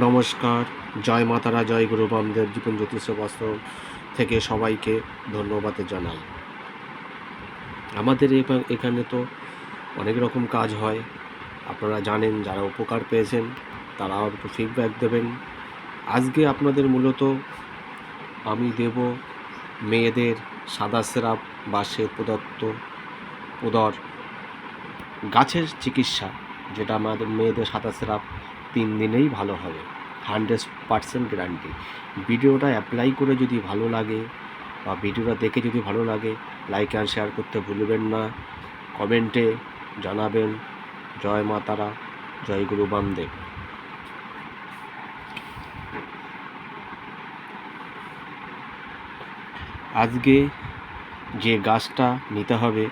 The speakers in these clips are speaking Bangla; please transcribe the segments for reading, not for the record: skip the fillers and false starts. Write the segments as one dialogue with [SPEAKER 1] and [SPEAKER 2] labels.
[SPEAKER 1] নমস্কার, জয় মা তারা, জয় গুরু বামদেব জীবন জ্যোতিষ বাস্তব থেকে সবাইকে ধন্যবাদ জানাই। আমাদের এখানে তো অনেক রকম কাজ হয়, আপনারা জানেন। যারা উপকার পেয়েছেন তারাও একটু ফিডব্যাক দেবেন। আজকে আপনাদের মূলত আমি দেব মেয়েদের সাদা সিরাপ বা শ্বেত পদার্থ উদর গাছের চিকিৎসা, যেটা আমাদের মেয়েদের সাদা সিরাপ 3 দিনেই ভালো হবে, 100% গ্যারান্টি। ভিডিওটা অ্যাপ্লাই করে যদি ভালো লাগে বা ভিডিওটা দেখে যদি ভালো লাগে, লাইক অ্যান্ড শেয়ার করতে ভুলবেন না। কমেন্টে জানাবেন জয় মা তারা, জয় গুরু বামদেব। আজকে যে গাছটা নিতে হবে,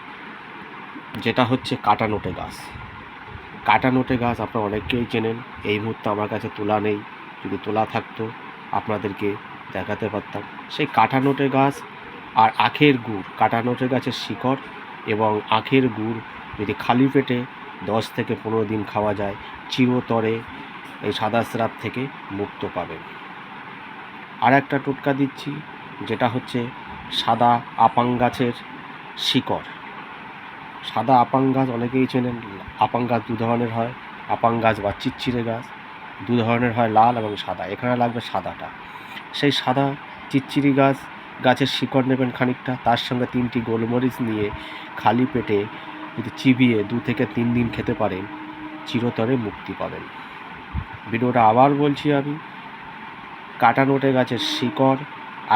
[SPEAKER 1] যেটা হচ্ছে কাটা নোটে গাছ। কাটা নোটে গাছ আপনারা অনেকেই চেনেন। এই মুহূর্তে আমার কাছে তোলা নেই, যদি তোলা থাকতো আপনাদেরকে দেখাতে পারতাম। সেই কাটা নোটে গাছ আর আখের গুড়, কাটা নোটে গাছের শিকড় এবং আখের গুড় যদি খালি পেটে 10 থেকে 15 দিন খাওয়া যায়, চিরতরে এই সাদা স্রাব থেকে মুক্ত পাবেন। আর একটা টোটকা দিচ্ছি, যেটা হচ্ছে সাদা আপাং গাছের শিকড়। সাদা আপাং গাছ অনেকেই চেনেন। আপাং গাছ 2 ধরনের হয়, আপাং গাছ বা চিচ্চিরে গাছ 2 ধরনের হয়, লাল এবং সাদা। এখানে লাগবে সাদাটা। সেই সাদা চিচ্চিরি গাছের শিকড় নেবেন খানিকটা, তার সঙ্গে 3টি গোলমরিচ নিয়ে খালি পেটে যদি চিবিয়ে 2 থেকে 3 দিন খেতে পারেন, চিরতরে মুক্তি পাবেন। ভিডিওটা আবার বলছি আমি, কাটা নোটে গাছের শিকড়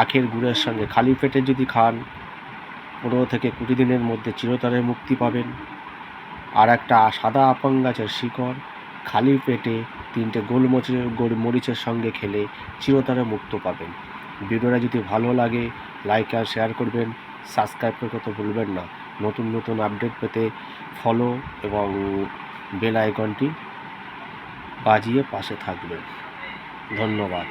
[SPEAKER 1] আখের গুড়ের সঙ্গে খালি পেটে যদি খান, 15 থেকে 20 দিনের মধ্যে চিরতরে মুক্তি পাবেন। আর একটা সাদা আপাং গাছের শিকড় খালি পেটে 3টে গোলমরিচের সঙ্গে খেলে চিরতরে মুক্ত পাবেন। ভিডিওটা যদি ভালো লাগে লাইক আর শেয়ার করবেন, সাবস্ক্রাইব করতে ভুলবেন না। নতুন নতুন আপডেট পেতে ফলো এবং বেল আইকনটি বাজিয়ে পাশে থাকবেন। ধন্যবাদ।